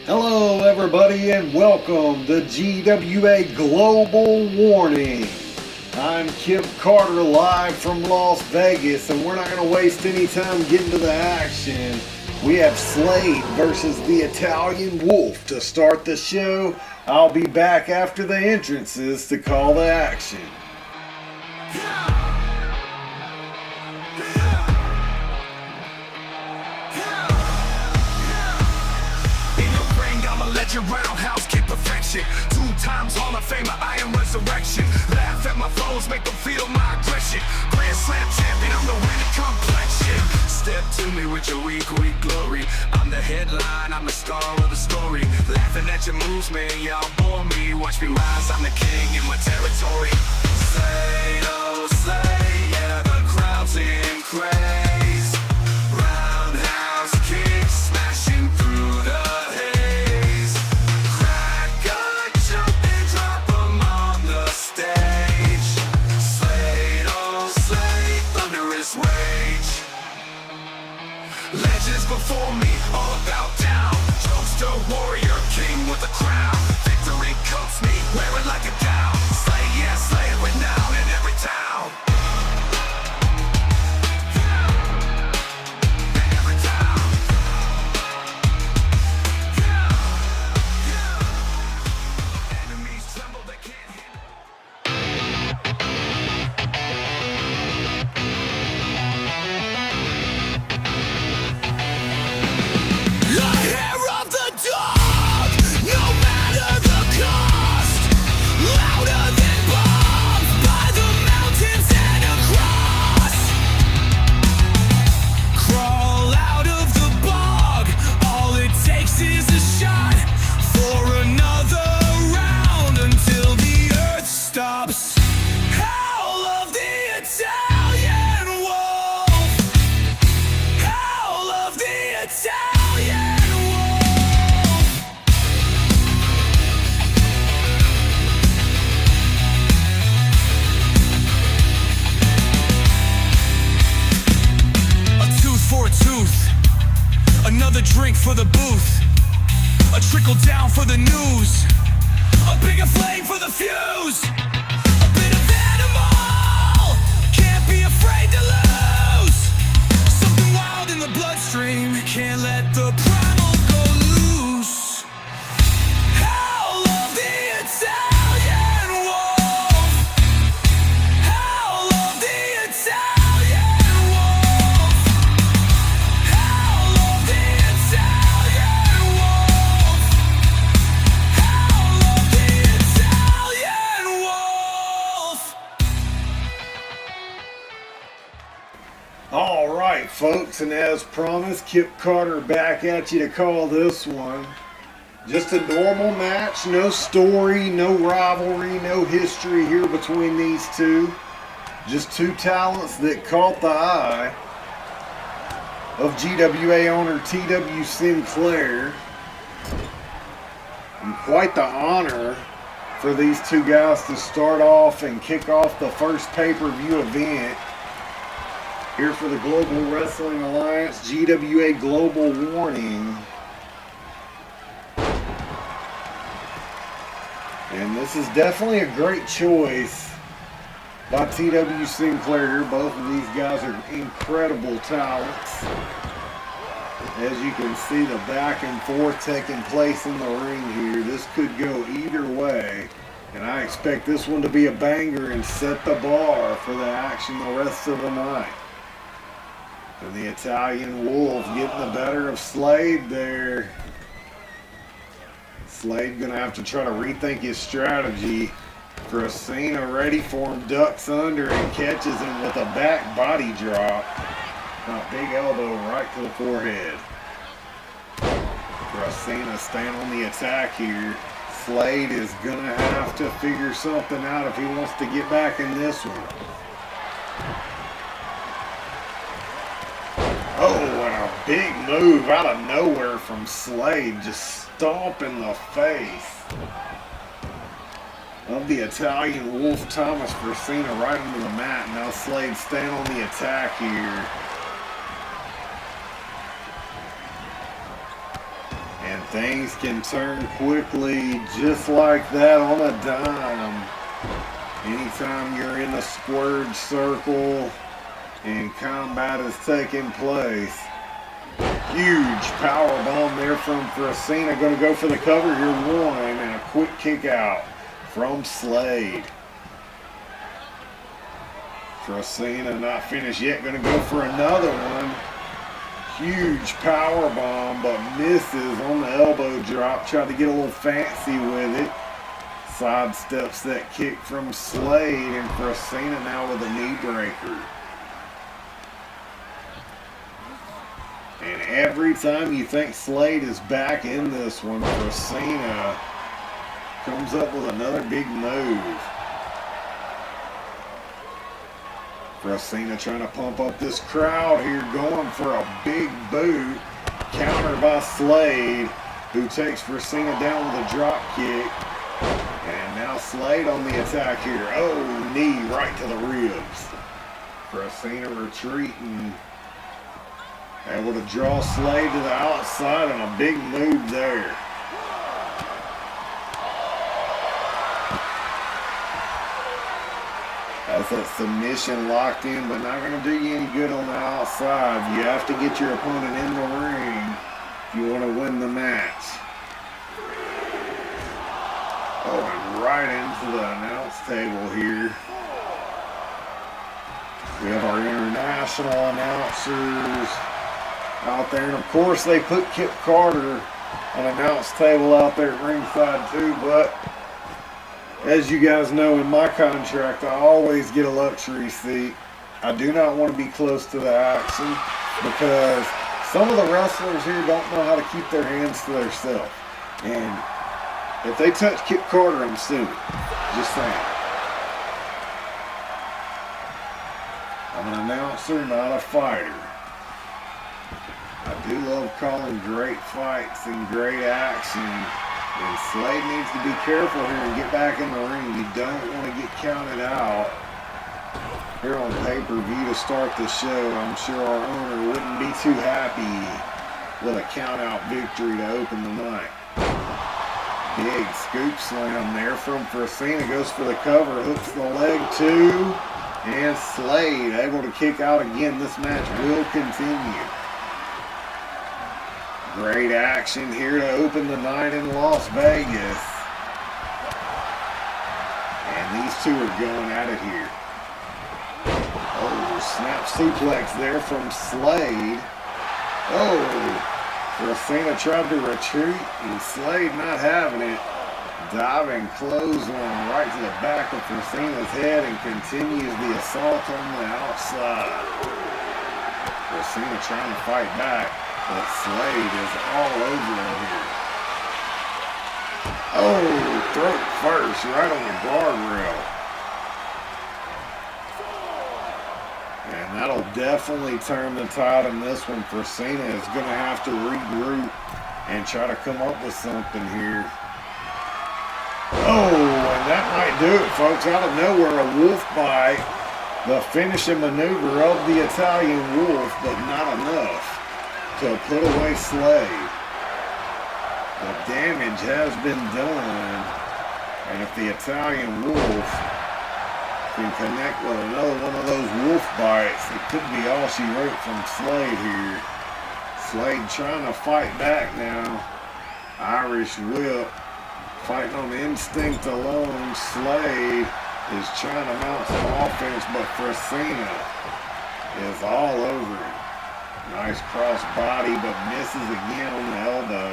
Hello everybody and welcome to GWA Global Warning. I'm Kip Carter live from Las Vegas, and we're not going to waste any time getting to the action. We have Slade versus the Italian Wolf to start the show. I'll be back after the entrances to call the action. Roundhouse kid perfection. 2 times Hall of Famer, I am resurrection. Laugh at my foes, make them feel my aggression. Grand Slam champion, I'm the winning complexion. Step to me with your weak glory. I'm the headline, I'm the star of the story. Laughing at your moves, man, y'all bore me. Watch me rise, I'm the king in my territory. Slay, oh slay, yeah, the crowd's in craze. Roundhouse kick, smashing through the before me, all about down. Toaster warrior, king with a crown. Victory comes me, wear it like a gown. Slay, yeah, slay, renowned in every town. In every town. Enemies tremble, they can't hit. Another drink for the booth, a trickle down for the news, a bigger flame for the fuse, a bit of animal, can't be afraid to lose. Something wild in the bloodstream, can't let the primal go loose. Howl of the Italian wolf, howl of the Italian wolf, howl of the Italian wolf, howl of the Italian wolf. All right, folks, and as promised, Kip Carter back at you to call this one. Just a normal match, no story, no rivalry, no history here between these two. Just two talents that caught the eye of GWA owner T.W. Sinclair. And quite the honor for these two guys to start off and kick off the first pay-per-view event here for the Global Wrestling Alliance GWA Global Warning. And this is definitely a great choice by T.W. Sinclair. Both of these guys are incredible talents. As you can see, the back and forth taking place in the ring here. This could go either way. And I expect this one to be a banger and set the bar for the action the rest of the night. And the Italian Wolf getting the better of Slade there. Slade gonna have to try to rethink his strategy. Gracina ready for him, ducks under and catches him with a back body drop. A big elbow right to the forehead. Gracina staying on the attack here. Slade is gonna have to figure something out if he wants to get back in this one. Oh, and a big move out of nowhere from Slade, just stomping the face of the Italian Wolf. Thomas Gracina right into the mat. Now Slade staying on the attack here. And Things can turn quickly just like that on a dime. Anytime you're in the squared circle and combat is taking place. Huge power bomb there from Frasina. Going to go for the cover here. One and a quick kick out from Slade. Frasina not finished yet. Going to go for another one. Huge power bomb, but misses on the elbow drop. Tried to get a little fancy with it. Sidesteps that kick from Slade, and Frasina now with a knee breaker. And every time you think Slade is back in this one, Frasina comes up with another big move. Frasina trying to pump up this crowd here, going for a big boot. Countered by Slade, who takes Frasina down with a drop kick. And now Slade on the attack here. Oh, knee right to the ribs. Frasina retreating. Able to draw Slade to the outside, and a big move there. That's that submission locked in, but not going to do you any good on the outside. You have to get your opponent in the ring if you want to win the match. Oh, and right into the announce table here. We have our international announcers out there, and of course they put Kip Carter on announce table out there at ringside too, but as you guys know, in my contract, I always get a luxury seat. I do not want to be close to the action because some of the wrestlers here don't know how to keep their hands to themselves. And if they touch Kip Carter, I'm suing. Just saying. I'm an announcer, not a fighter. I do love calling great fights and great action. And Slade needs to be careful here and get back in the ring. You don't want to get counted out here on pay-per-view to start the show. I'm sure our owner wouldn't be too happy with a count-out victory to open the night. Big scoop slam there from Frasina. Goes for the cover, hooks the leg too. And Slade able to kick out again. This match will continue. Great action here to open the night in Las Vegas. And these two are going at it here. Oh, snap suplex there from Slade. Oh, Frasina tried to retreat, and Slade not having it. Diving clothesline right to the back of Frasina's head and continues the assault on the outside. Frasina trying to fight back. But Slade is all over him here. Oh, throat first, right on the guardrail. And that'll definitely turn the tide in this one. Frasina is going to have to regroup and try to come up with something here. Oh, and that might do it, folks. Out of nowhere, a wolf bite. The finishing maneuver of the Italian wolf, but not enough to put away Slade. The damage has been done, and if the Italian wolf can connect with another one of those wolf bites, it could be all she wrote from Slade here. Slade trying to fight back now. Irish whip, fighting on instinct alone. Slade is trying to mount some offense, but Frasina is all over it. Nice cross body, but misses again on the elbow.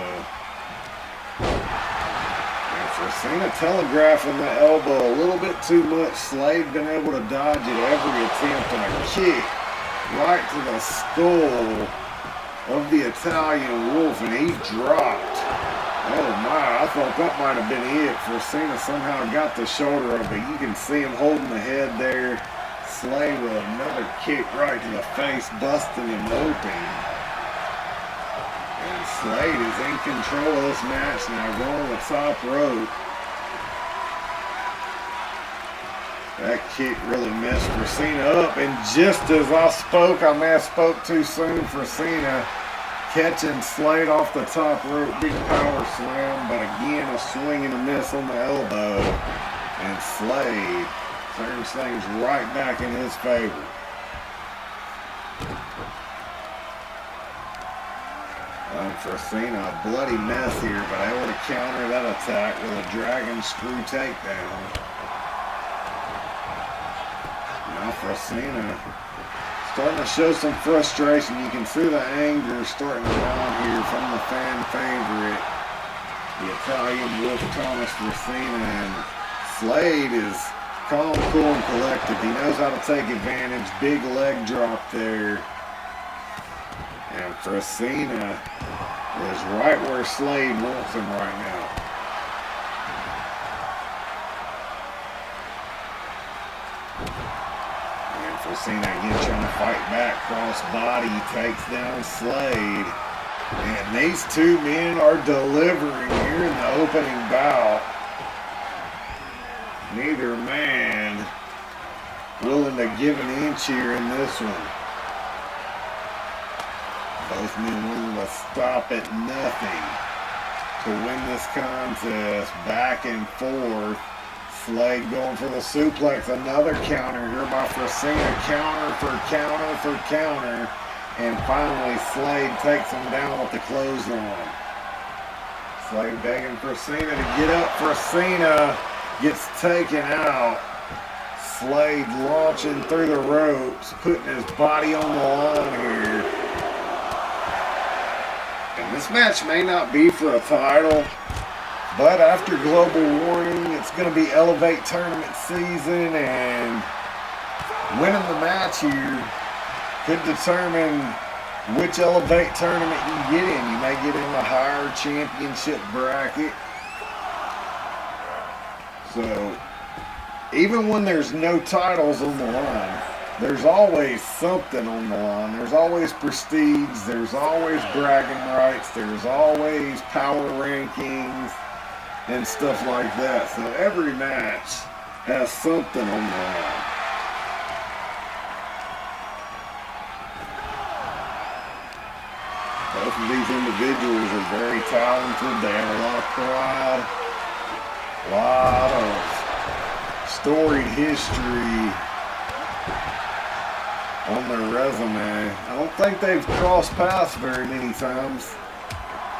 And Frasina telegraphing the elbow a little bit too much. Slade been able to dodge it every attempt, and a kick right to the skull of the Italian wolf, and he dropped. Oh my, I thought that might have been it. Frasina somehow got the shoulder up, but you can see him holding the head there. Slade with another kick right to the face, busting him open. And Slade is in control of this match now, going to the top rope. That kick really messed Frasina up, and just as I spoke, I may have spoke too soon. Frasina catching Slade off the top rope, big power slam, but again a swing and a miss on the elbow, and Slade turns things right back in his favor. Unforeseen, a bloody mess here, but able to counter that attack with a dragon screw takedown. Now Frosina starting to show some frustration. You can see the anger starting to mount here from the fan favorite, the Italian Wolf Thomas Frosina. And Slade is calm, cool, and collected. He knows how to take advantage. Big leg drop there. And Frosina is right where Slade wants him right now. And Frosina again trying to fight back. Cross body takes down Slade. And these two men are delivering here in the opening bout. Neither man willing to give an inch here in this one. Both men willing to stop at nothing to win this contest. Back and forth. Slade going for the suplex. Another counter here by Frosina. Counter for counter for counter. And finally Slade takes him down with the clothesline. Slade begging Frosina to get up. Frosina gets taken out. Slade launching through the ropes, putting his body on the line here. And this match may not be for a title, but after Global Warning, it's going to be Elevate Tournament season, and winning the match here could determine which Elevate Tournament you get in. You may get in the higher championship bracket. So, even when there's no titles on the line, there's always something on the line. There's always prestige, there's always bragging rights, there's always power rankings and stuff like that. So every match has something on the line. Both of these individuals are very talented. They have a lot of pride, a lot of storied history on their resume. I don't think they've crossed paths very many times.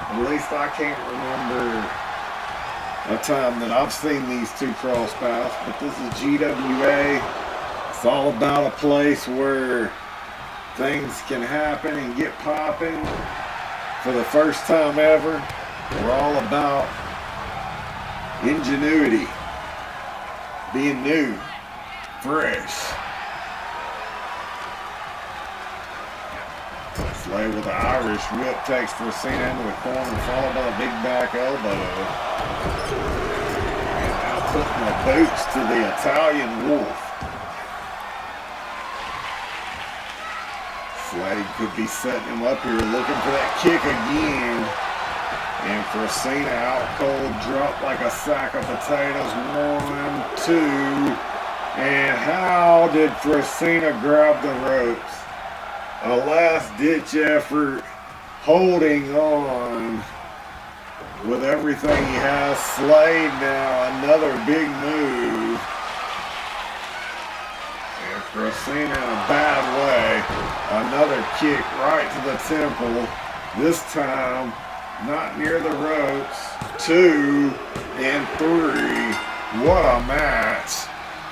At least I can't remember a time that I've seen these two cross paths. But this is GWA. It's all about a place where things can happen and get popping for the first time ever. We're all about ingenuity, being new, fresh. Slade with the Irish whip takes Frosina into the corner, followed by a big back elbow. And now putting the boots to the Italian Wolf. Slade could be setting him up here, looking for that kick again. And Frosina out cold, dropped like a sack of potatoes. 1, 2. And how did Frosina grab the ropes? A last-ditch effort, holding on with everything he has. Slade now, another big move. And Frosina in a bad way. Another kick right to the temple. This time, not near the ropes. 2 and 3. What a match.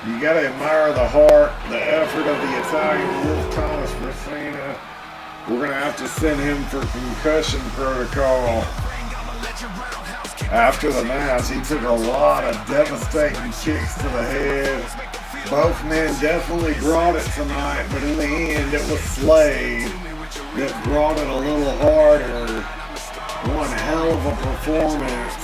You gotta admire the heart, the effort of the Italian Wolf Thomas Frosina. We're gonna have to send him for concussion protocol. After the match, he took a lot of devastating kicks to the head. Both men definitely brought it tonight, but in the end, it was Slade that brought it a little harder. One hell of a performance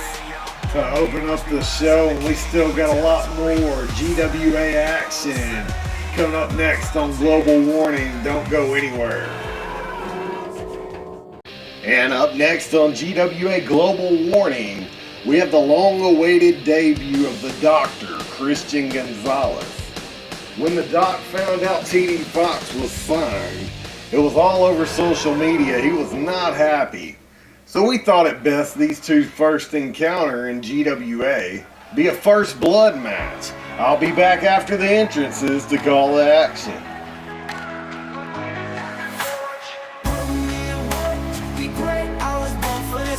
to open up the show, and we still got a lot more GWA action coming up next on Global Warning. Don't go anywhere. And up next on GWA Global Warning, we have the long-awaited debut of the Doctor, Christian Gonzalez. When the Doc found out TD Fox was signed, It was all over social media. He was not happy. So we thought it best these two first encounter in GWA be a first blood match. I'll be back after the entrances to call the action.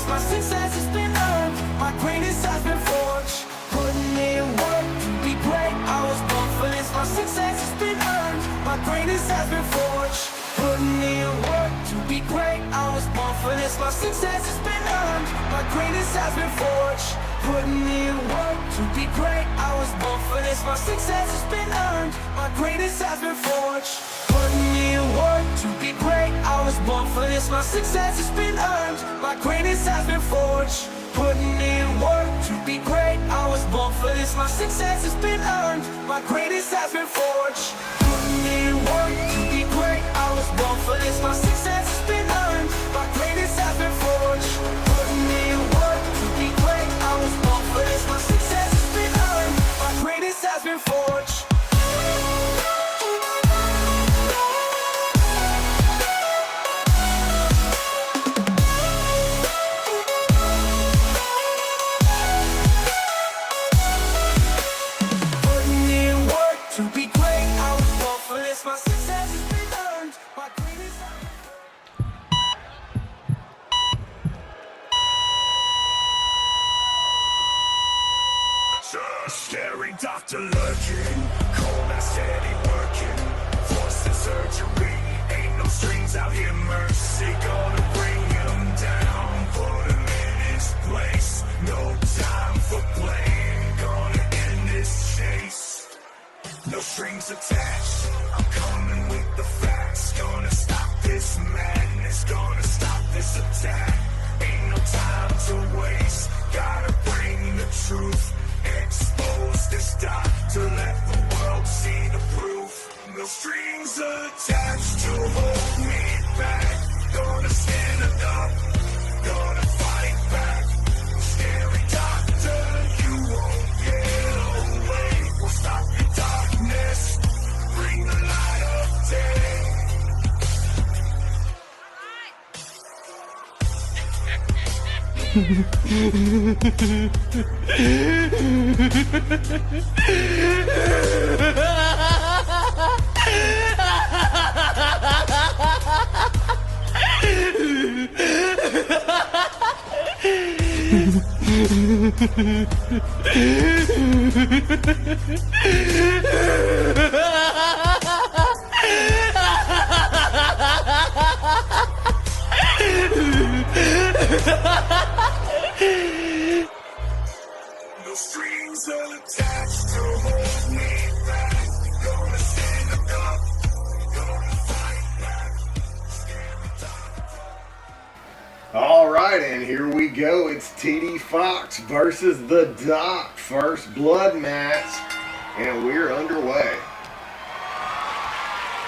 My success has been earned, my greatness has been forged. Putting in work to be great, I was born for this. My success has been earned, my greatness has been forged. Putting in work to be great, I was born for this. My success has been earned, my greatness has been forged. Putting in work to be great, I was born for this. My success has been earned, my greatness has been forged. Putting in work to be great, I was born for this. My success has been earned, my greatness has been forged. Putting in work to be great, I was born for this. My success has been earned, my greatness has been forged. Putting in work to be great, I was born for this. My success has been earned, my greatness has been forged. Putting in work to be great, I was born for this. My success has been earned, my greatness has been forged. To be great, I was born for this. My success has been earned. My greatest. Scary doctor lurking, cold and steady working. Forcing surgery, ain't no strings out here. Mercy gonna bring him down, put him in his place. No time for playing, gonna end this chase. No strings attached, I'm coming with the facts. Gonna stop this madness, gonna stop this attack. Ain't no time to waste, gotta bring the truth. Expose this dot to let the world see the proof. No strings attached to hold me back. Gonna stand up, gonna fight back. Scary doctor, you won't get away. We'll stop your darkness, bring the light of day. No strings attached to hold me back. Gonna stand up, gonna fight back. All right, and here we go. It's TD Fox versus the Doc. First blood match, and we're underway.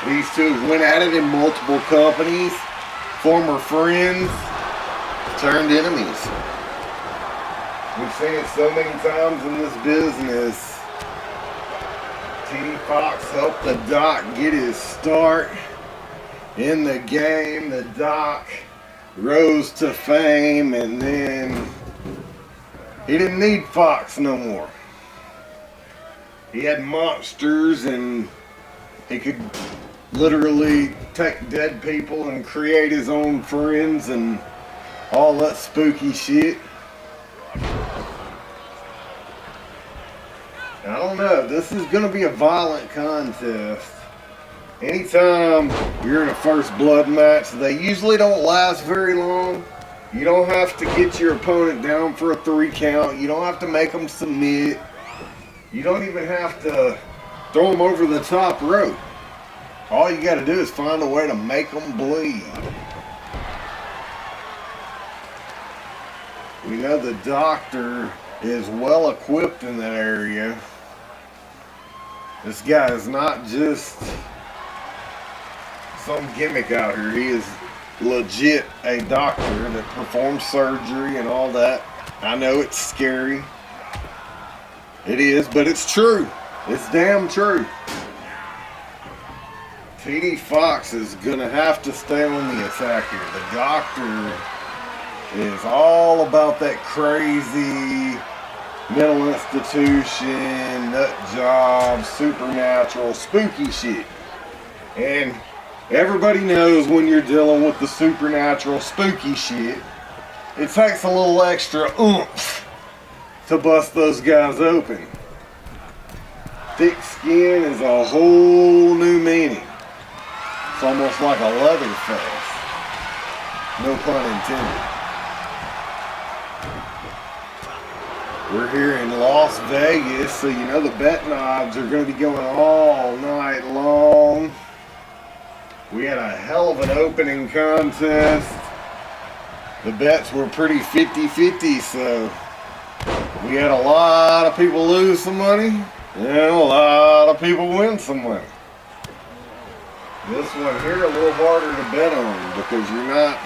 These two went at it in multiple companies, former friends, turned enemies. We've seen it so many times in this business. TD Fox helped the Doc get his start in the game. The Doc rose to fame, and then he didn't need Fox no more. He had monsters, and he could literally take dead people and create his own friends and all that spooky shit. I don't know, this is going to be a violent contest. Anytime you're in a first blood match, they usually don't last very long. You don't have to get your opponent down for a 3 count. You don't have to make them submit. You don't even have to throw them over the top rope. All you got to do is find a way to make them bleed. We know the doctor is well equipped in that area. This guy is not just some gimmick out here. He is legit a doctor that performs surgery and all that. I know it's scary. It is, but it's true. It's damn true. TD Fox is going to have to stay on the attack here. The doctor is all about that crazy mental institution, nut job, supernatural, spooky shit. And everybody knows when you're dealing with the supernatural, spooky shit, it takes a little extra oomph to bust those guys open. Thick skin is a whole new meaning. It's almost like a leather face. No pun intended. We're here in Las Vegas, so you know the betting odds are going to be going all night long. We had a hell of an opening contest. The bets were pretty 50-50, so we had a lot of people lose some money and a lot of people win some money. This one here a little harder to bet on because you're not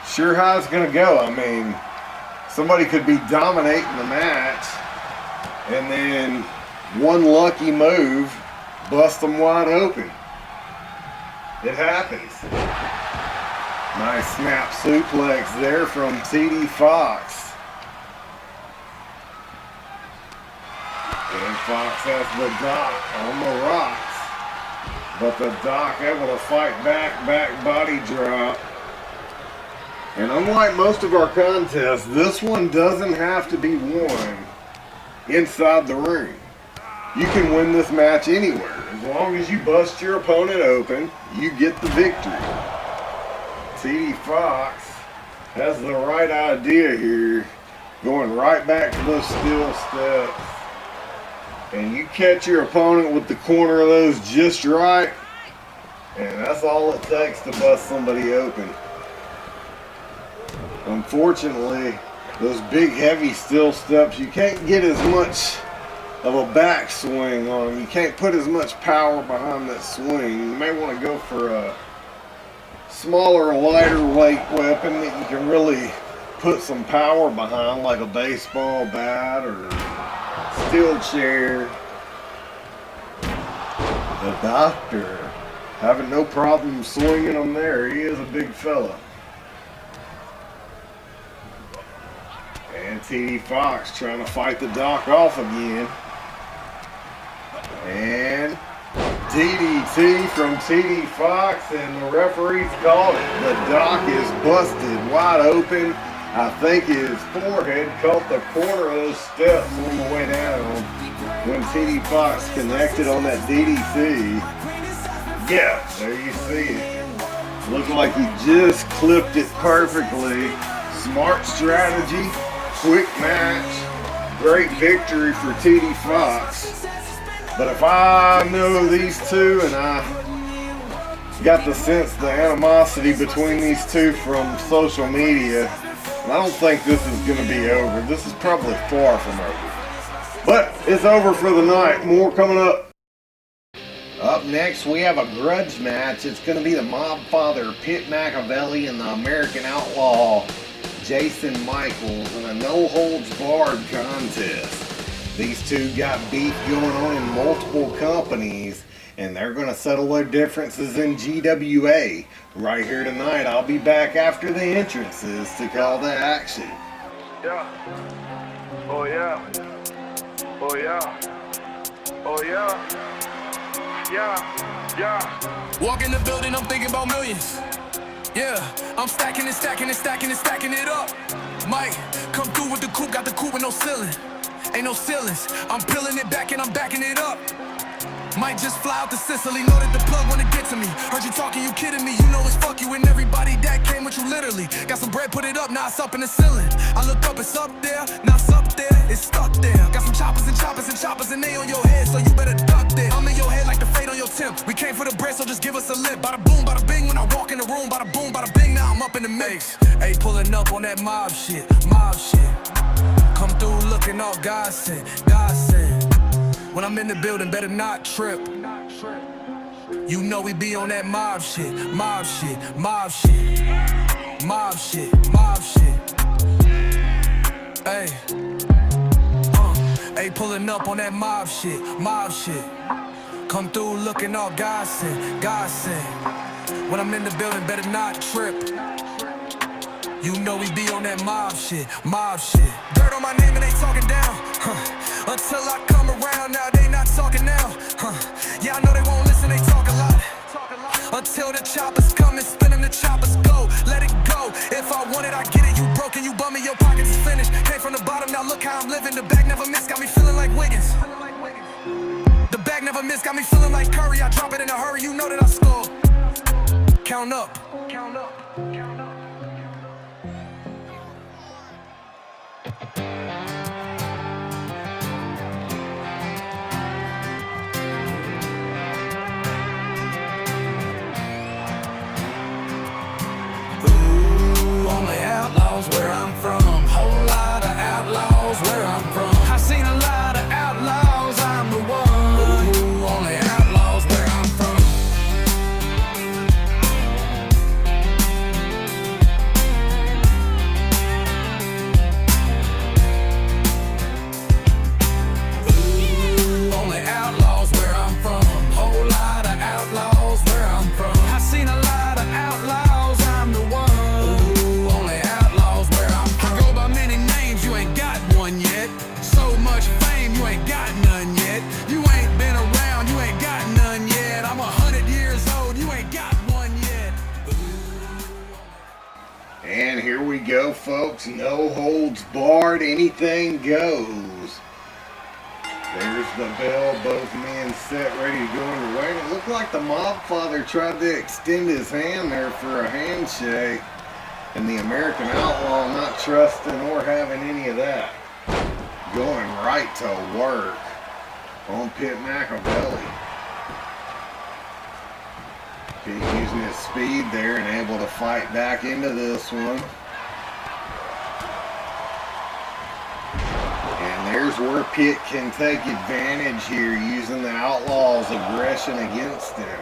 sure how it's going to go. I mean, somebody could be dominating the match and then one lucky move bust them wide open. It happens. Nice snap suplex there from TD Fox. And Fox has the Doc on the rocks. But the Doc able to fight back body drop. And unlike most of our contests, this one doesn't have to be won inside the ring. You can win this match anywhere. As long as you bust your opponent open, you get the victory. TD Fox has the right idea here, going right back to those steel steps. And you catch your opponent with the corner of those just right, and that's all it takes to bust somebody open. Unfortunately, those big heavy steel steps, you can't get as much of a backswing on them. You can't put as much power behind that swing. You may want to go for a smaller, lighter weight weapon that you can really put some power behind, like a baseball bat or steel chair. The Doctor having no problem swinging them there. He is a big fella. And TD Fox trying to fight the Doc off again. And DDT from TD Fox, and the referee's called it. The Doc is busted wide open. I think his forehead caught the corner of those steps on the way down when TD Fox connected on that DDT. Yeah, there you see it. Looked like he just clipped it perfectly. Smart strategy, quick match, great victory for TD Fox. But if I know these two, and I got the sense, the animosity between these two from social media, I don't think this is going to be over. This is probably far from over. But it's over for the night. More coming up. Up next, we have a grudge match. It's going to be the Mob Father, Pit Machiavelli, and the American Outlaw, Jason Michaels, in a no-holds-barred contest. These two got beef going on in multiple companies, and they're going to settle their differences in GWA. Right here tonight. I'll be back after the entrances to call the action. Yeah. Oh yeah. Oh yeah. Oh yeah. Yeah. Walk in the building, I'm thinking about millions. Yeah, I'm stacking it up. Mike, come through with the coupe, got the coupe with no ceiling. Ain't no ceilings, I'm peeling it back and I'm backing it up. Might just fly out to Sicily, know that the plug wanna get to me. Heard you talking, you kidding me, you know it's fuck you and everybody that came with you literally. Got some bread, put it up, now it's up in the ceiling. I look up, it's up there, now it's up there, it's stuck there. Got some choppers and they on your head, so you better duck there. I'm in your head like the fate on your temp. We came for the bread, so just give us a lip. Bada boom, bada bing, when I walk in the room, bada boom, bada bing, now I'm up in the mix. Hey, pulling up on that mob shit. Come through looking all God sent. When I'm in the building, better not trip. You know we be on that mob shit. Hey, pulling up on that mob shit. Come through looking all God sent, God sent. When I'm in the building, better not trip. You know we be on that mob shit, mob shit. Dirt on my name and they talking down, until I come around, now they not talking now, yeah, I know they won't listen, they talk a lot. Until the choppers come and spinning the choppers go, let it go. If I want it, I get it. You broken, you bumming, your pockets is finished. Came from the bottom, now look how I'm living. The bag never missed, got me feeling like Wiggins. The bag never missed, got me feeling like Curry. I drop it in a hurry, you know that I score. Count up, count up, count up. Only outlaws where I'm from. Whole lot of outlaws where I'm from. I seen a lot of outlaws, I'm the one. Ooh, only outlaws where I'm from. Ooh, only outlaws where I'm from. Whole lot of outlaws where I'm from. I seen a lot of outlaws, I'm the one. You ain't got none yet. You ain't been around, you ain't got none yet. I'm 100 years old, you ain't got one yet. And here we go, folks. No holds barred, anything goes. There's the bell, both men set, ready to go underway. And it looked like the mob father tried to extend his hand there for a handshake. And the American outlaw not trusting or having any of that. Going right to work on Pitt Machiavelli. Pitt using his speed there and able to fight back into this one. And there's where Pitt can take advantage here, using the outlaw's aggression against him.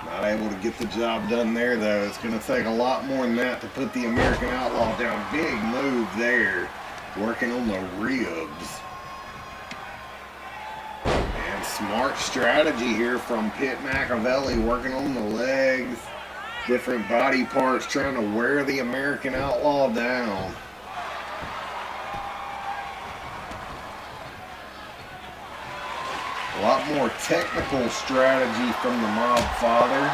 Not able to get the job done there, though. It's going to take a lot more than that to put the American outlaw down. Big move there. Working on the ribs. And smart strategy here from Pitt Machiavelli, working on the legs, different body parts, trying to wear the American outlaw down. A lot more technical strategy from the mob father.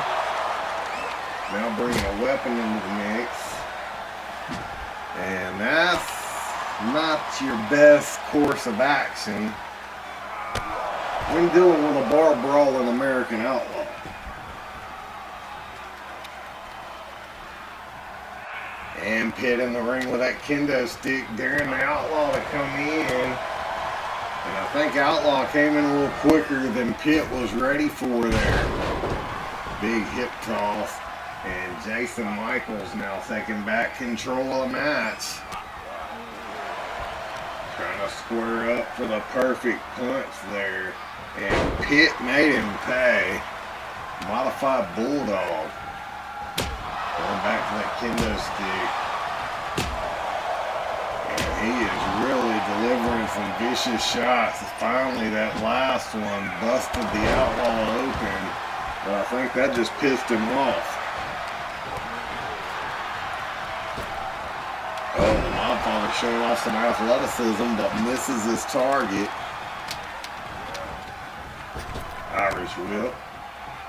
Now bringing a weapon into the mix. And that's not your best course of action when dealing with a bar brawling American outlaw. And Pitt in the ring with that kendo stick, daring the outlaw to come in. And I think outlaw came in a little quicker than Pitt was ready for there. Big hip toss. And Jason Michaels now taking back control of the match. Trying to square up for the perfect punch there. And Pitt made him pay. Modified Bulldog. Going back to that kendo stick. And he is really delivering some vicious shots. Finally, that last one busted the outlaw open. But I think that just pissed him off. Oh, the mob father showing off some athleticism, but misses his target. Irish whip.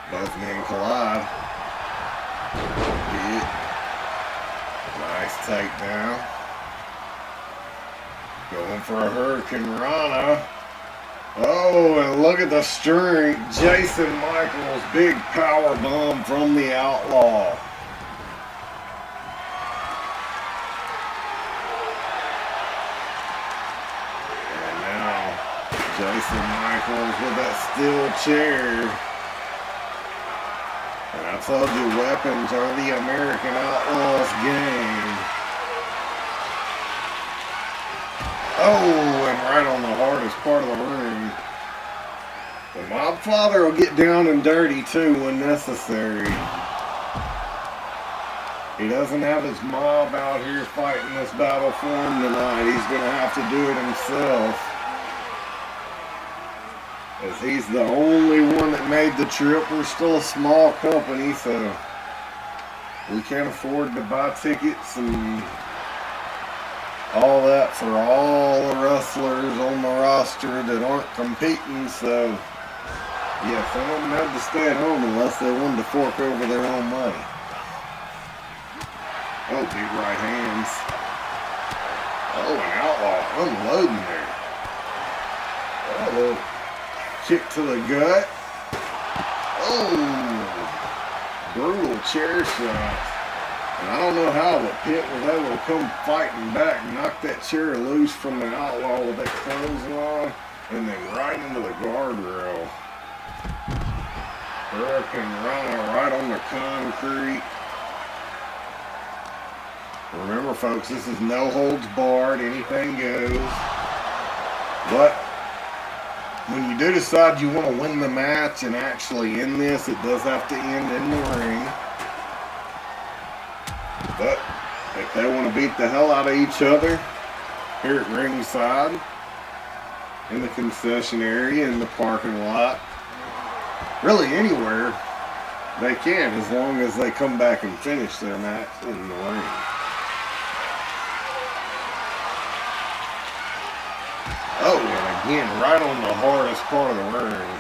Both men collide. Hit. Nice takedown. Going for a Hurricane Rana. Oh, and look at the strength. Jason Michaels, big power bomb from the outlaw. Jason Michaels with that steel chair. And I told you, weapons are the American Outlaws game. Oh, and right on the hardest part of the ring. The mob father will get down and dirty too when necessary. He doesn't have his mob out here fighting this battle for him tonight. He's going to have to do it himself. as he's the only one that made the trip. We're still a small company, so we can't afford to buy tickets and all that for all the wrestlers on the roster that aren't competing. So yeah, some of them had to stay at home unless they wanted to fork over their own money. Oh, big right hands. Oh, an outlaw unloading there. Oh, a little kick to the gut. Oh, brutal chair shot. And I don't know how, but Pitt was able to come fighting back and knock that chair loose from the outlaw with that clothesline and then right into the guardrail. Hurricane Rana right on the concrete. Remember, folks, this is no holds barred, anything goes. But when you do decide you want to win the match and actually end this, it does have to end in the ring. But if they want to beat the hell out of each other here at ringside, in the concession area, in the parking lot, really anywhere, they can, as long as they come back and finish their match in the ring. Oh, and again, right on the hardest part of the ring.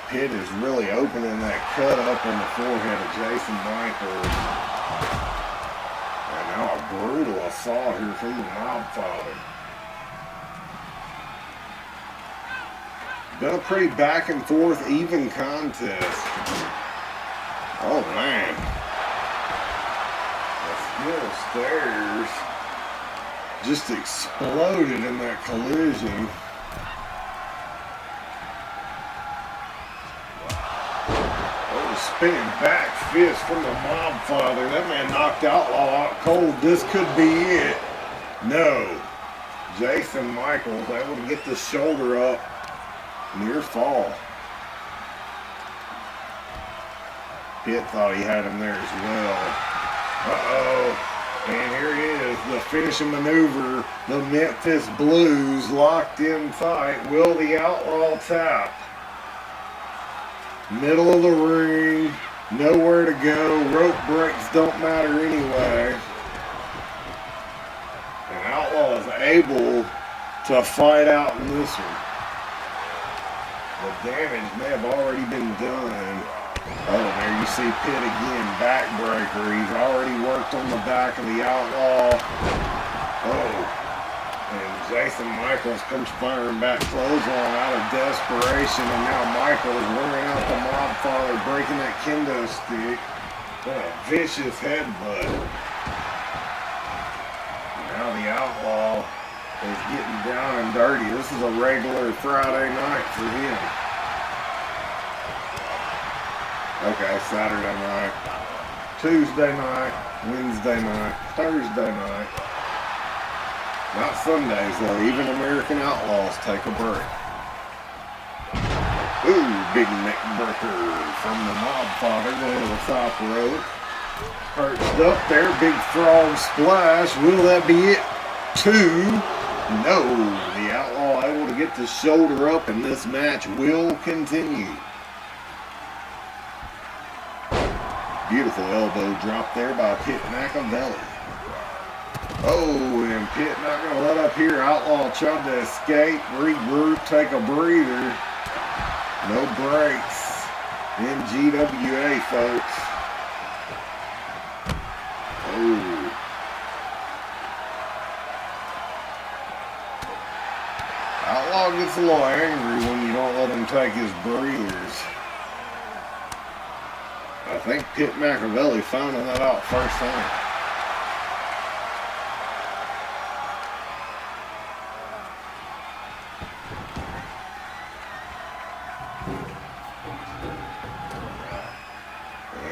Pitt is really opening that cut up on the forehead of Jason Michaels. And now a brutal assault here from the Mob Father. Been a pretty back and forth, even contest. Oh man. The steel stairs just exploded in that collision. Oh, spinning back fist from the Mob Father. That man knocked Outlaw out cold. This could be it. No. Jason Michaels able to get the shoulder up. Near fall. Pitt thought he had him there as well. Uh-oh. And here it is, the finishing maneuver. The Memphis Blues locked in tight. Will the Outlaw tap? Middle of the ring. Nowhere to go. Rope breaks don't matter anyway. And Outlaw is able to fight out in this one. The damage may have already been done. Oh, there you see Pitt again, backbreaker. He's already worked on the back of the Outlaw. Oh, and Jason Michaels comes firing back clothesline out of desperation, and now Michaels wearing out the Mob Father, breaking that kendo stick. What a vicious headbutt. Now the Outlaw is getting down and dirty. This is a regular Friday night for him. Okay, Saturday night, Tuesday night, Wednesday night, Thursday night. Not Sundays though, even American Outlaws take a break. Ooh, big neck breaker from the Mob Father going to the top rope. Perched up there, big frog splash. Will that be it? 2. No, the Outlaw able to get the shoulder up, and this match will continue. Beautiful elbow drop there by Pitt Machiavelli. Oh, and Pitt not going to let up here. Outlaw tried to escape, regroup, take a breather. No breaks in GWA, folks. Oh. Outlaw gets a little angry when you don't let him take his breathers. I think Pitt Machiavelli finding that out first time.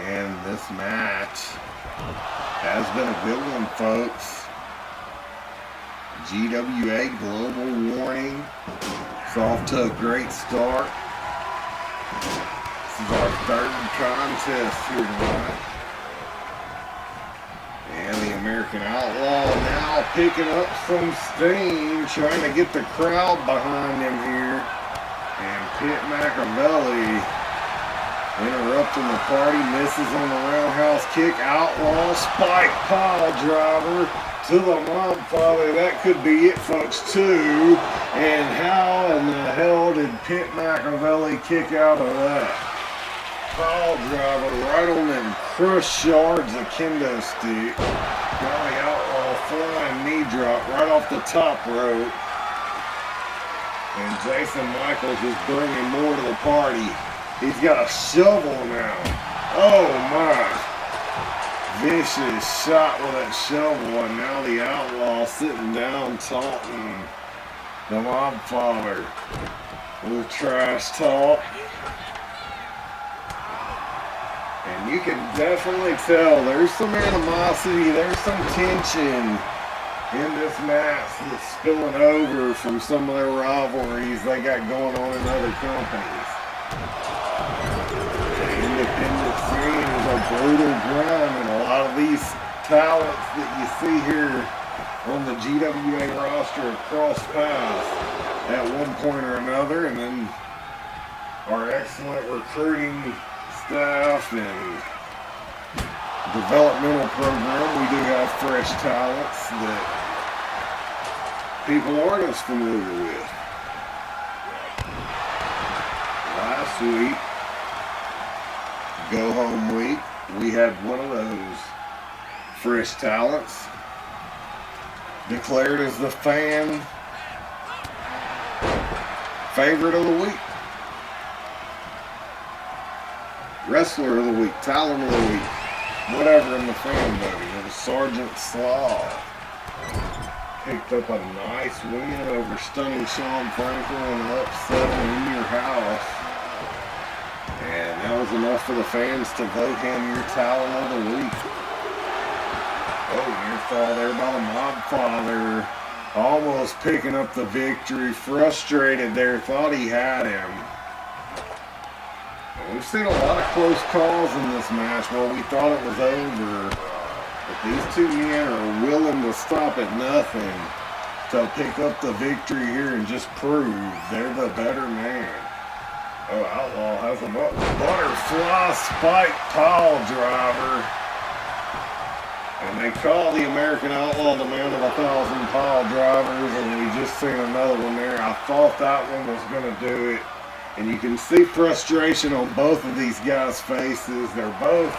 And this match has been a good one, folks. GWA Global Warning. It's off to a great start. This is our third contest here tonight. And the American Outlaw now picking up some steam, trying to get the crowd behind him here. And Pit Machiavelli interrupting the party, misses on the roundhouse kick. Outlaw spike pile driver to the Mobfather. That could be it, folks, too. And how in the hell did Pit Machiavelli kick out of that? Pile driver right on them crushed shards of kendo stick. Now the Outlaw flying knee drop right off the top rope. And Jason Michaels is bringing more to the party. He's got a shovel now. Oh my. Vicious shot with that shovel, and now the Outlaw sitting down taunting the Mobfather with trash talk. And you can definitely tell there's some animosity, there's some tension in this match that's spilling over from some of their rivalries they got going on in other companies. The independent scene is a brutal grind, and a lot of these talents that you see here on the GWA roster have crossed paths at one point or another, and then our excellent recruiting staff and developmental program, we do have fresh talents that people aren't as familiar with. Last week, go home week, we had one of those fresh talents declared as the fan favorite of the week, wrestler of the week, talent of the week, whatever in the fan voting. It was Sergeant Slaw. Picked up a nice win over Stunning Shawn Franklin and upset him in your house. And that was enough for the fans to vote him your talent of the week. Oh, near fall there by the Mobfather. Almost picking up the victory. Frustrated there. Thought he had him. And we've seen a lot of close calls in this match where we thought it was over. But these two men are willing to stop at nothing to pick up the victory here and just prove they're the better man. Oh, Outlaw has a butterfly spike pile driver. And they call the American Outlaw the man of 1,000 pile drivers, and we just seen another one there. I thought that one was going to do it. And you can see frustration on both of these guys' faces. They're both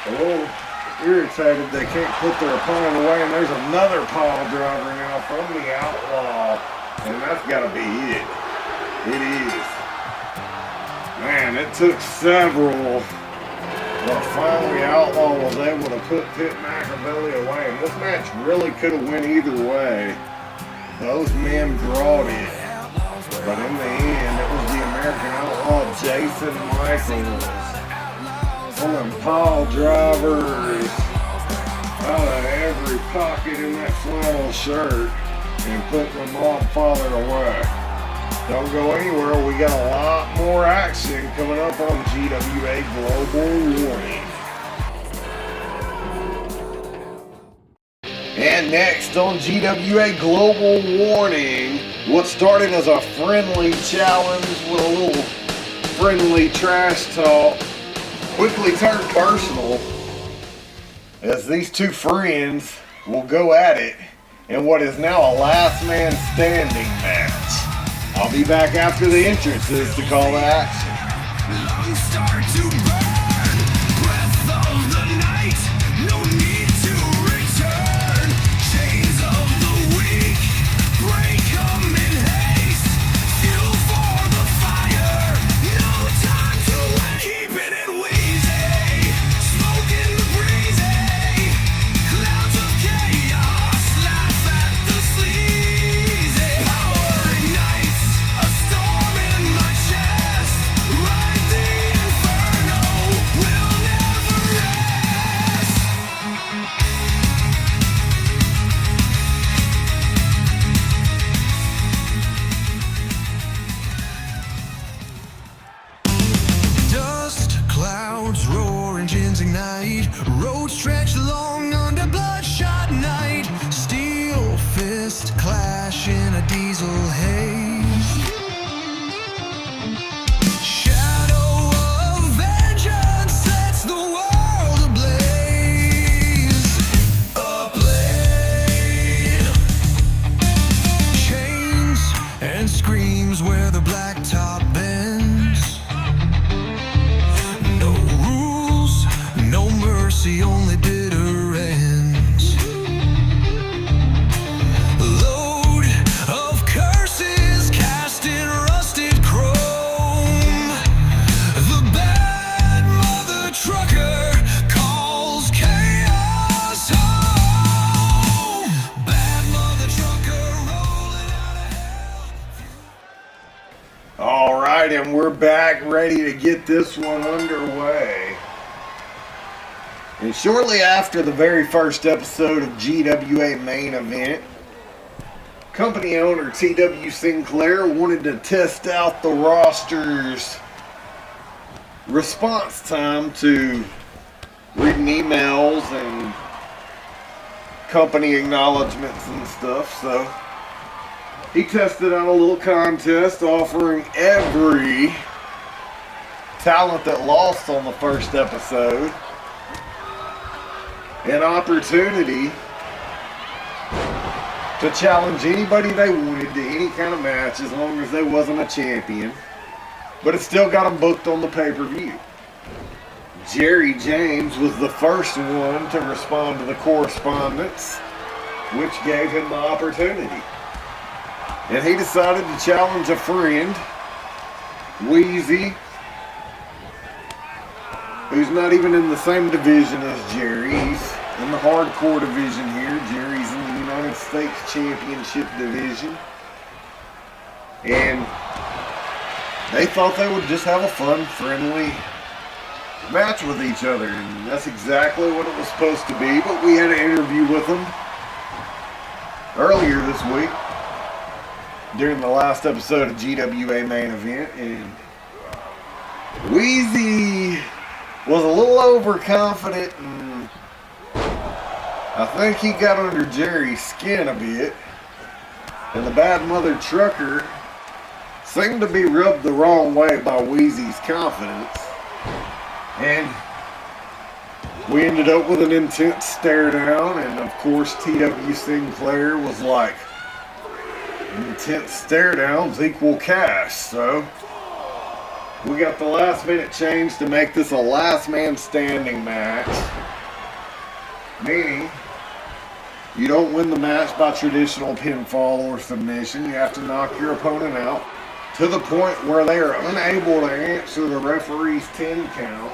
a little irritated they can't put their opponent away, and there's another pile driver now from the Outlaw, and that's got to be it. It is. Man, it took several, but finally Outlaw was able to put Pit Machiavelli away, and this match really could have went either way. Those men brought it, but in the end it was the American Outlaw Jason Michaels pulling pile drivers out of every pocket in that flannel shirt and putting the Mobfather away. Don't go anywhere. We got a lot more action coming up on GWA Global Warning. And next on GWA Global Warning, what started as a friendly challenge with a little friendly trash talk quickly turned personal as these two friends will go at it in what is now a last man standing match. I'll be back after the entrances to call the action. Start to burn, breath of the night, no need to return. Chains of the weak, break 'em in haste. Fuel for the fire, no time to wait. Keeping it wheezy, smoke in the breezy. Clouds of chaos, laugh at the sleazy. Power ignites, a storm in my chest. Ride the right, and we're back ready to get this one underway. And shortly after the very first episode of GWA Main Event, company owner T.W. Sinclair wanted to test out the roster's response time to reading emails and company acknowledgments and stuff, so he tested out a little contest offering every talent that lost on the first episode an opportunity to challenge anybody they wanted to any kind of match as long as they wasn't a champion, but it still got them booked on the pay-per-view. Jerry James was the first one to respond to the correspondence, which gave him the opportunity. And he decided to challenge a friend, Wheezy, who's not even in the same division as Jerry. He's in the hardcore division here. Jerry's in the United States Championship division. And they thought they would just have a fun, friendly match with each other. And that's exactly what it was supposed to be. But we had an interview with them earlier this week during the last episode of GWA Main Event, and Wheezy was a little overconfident, and I think he got under Jerry's skin a bit, and the Bad Mother Trucker seemed to be rubbed the wrong way by Wheezy's confidence, and we ended up with an intense stare down. And of course T.W. Sinclair was like, intense stare downs equal cash, so we got the last minute change to make this a last man standing match, meaning you don't win the match by traditional pinfall or submission. You have to knock your opponent out to the point where they are unable to answer the referee's 10 count,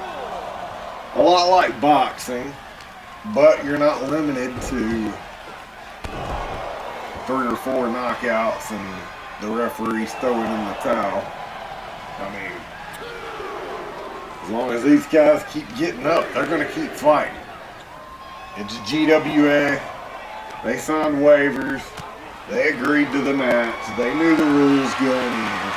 a lot like boxing, but you're not limited to 3 or 4 knockouts and the referee's throwing in the towel. I mean, as long as these guys keep getting up, they're going to keep fighting. It's GWA. They signed waivers. They agreed to the match. They knew the rules going in.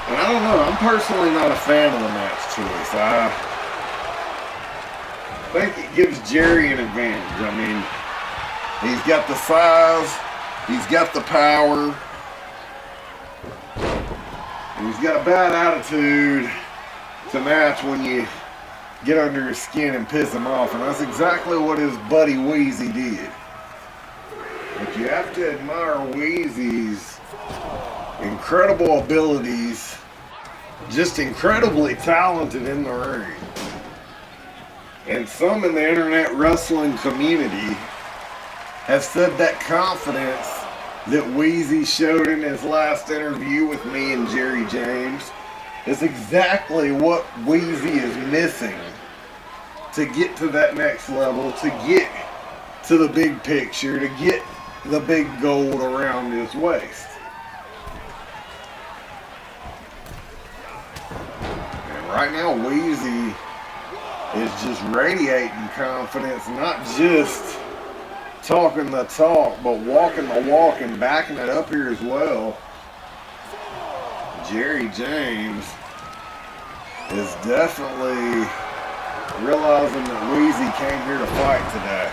And I don't know, I'm personally not a fan of the match choice. I think it gives Jerry an advantage. I mean, he's got the size, he's got the power, and he's got a bad attitude to match when you get under his skin and piss him off, and that's exactly what his buddy Wheezy did. But you have to admire Wheezy's incredible abilities, just incredibly talented in the ring. And some in the internet wrestling community have said that confidence that Wheezy showed in his last interview with me and Jerry James is exactly what Wheezy is missing to get to that next level, to get to the big picture, to get the big gold around his waist. And right now Wheezy is just radiating confidence, not just talking the talk, but walking the walk and backing it up here as well. Jerry James is definitely realizing that Wheezy came here to fight today.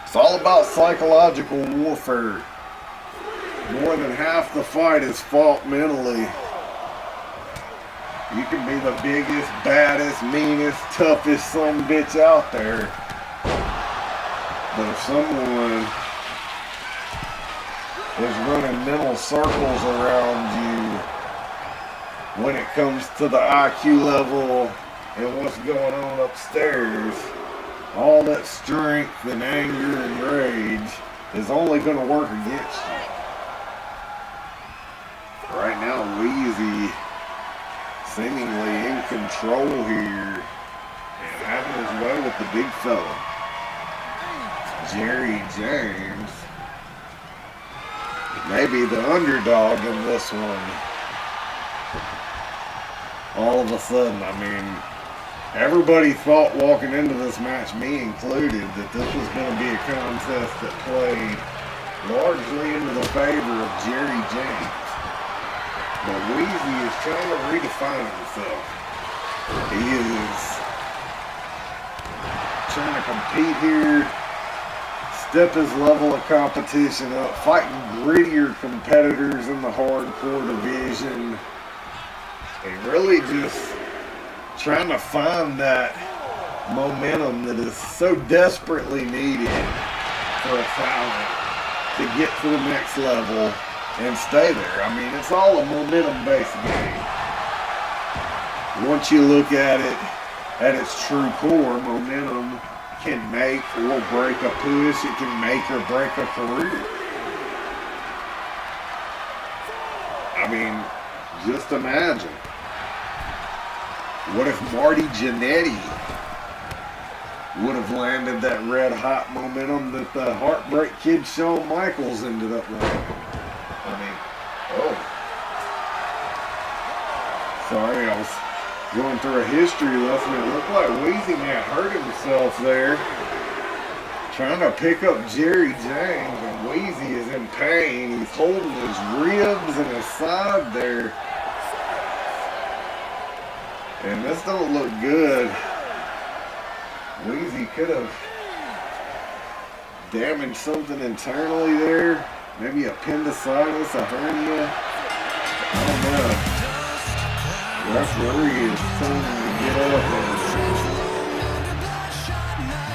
It's all about psychological warfare. More than half the fight is fought mentally. You can be the biggest, baddest, meanest, toughest sumbitch out there, but if someone is running mental circles around you when it comes to the IQ level and what's going on upstairs, all that strength and anger and rage is only going to work against you. Right now, Wheezy seemingly in control here and having his way with the big fella. Jerry James, maybe the underdog in this one. All of a sudden, I mean, everybody thought walking into this match, me included, that this was going to be a contest that played largely into the favor of Jerry James. But Weezy is trying to redefine himself. He is trying to compete here, step his level of competition up, fighting grittier competitors in the hardcore division, and really just trying to find that momentum that is so desperately needed for a talent to get to the next level and stay there. I mean, it's all a momentum-based game. Once you look at it at its true core, momentum can make or break a push. It can make or break a career. I mean, just imagine. What if Marty Jannetty would have landed that red hot momentum that the Heartbreak Kid Shawn Michaels ended up landing? I mean, sorry, I was going through a history lesson. It looked like Weezy may have hurt himself there, trying to pick up Jerry James, and Weezy is in pain. He's holding his ribs and his side there. And this don't look good. Weezy could have damaged something internally there. Maybe appendicitis, a hernia. I don't know. The referee is telling him to get up and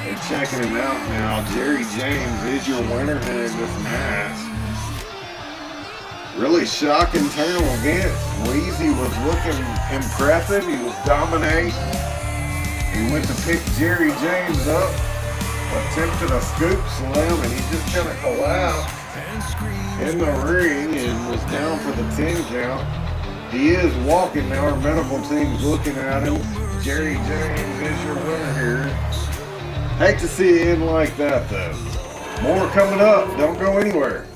they're checking him out now. Jerry James is your winner here in this match. Really shocking turn of events. Weezy was looking impressive. He was dominating. He went to pick Jerry James up, attempted a scoop slam, and he just kind of collapsed in the ring and was down for the 10 count. He is walking now. Our medical team's looking at him. Jerry James is your winner here. Hate to see it end like that, though. More coming up. Don't go anywhere.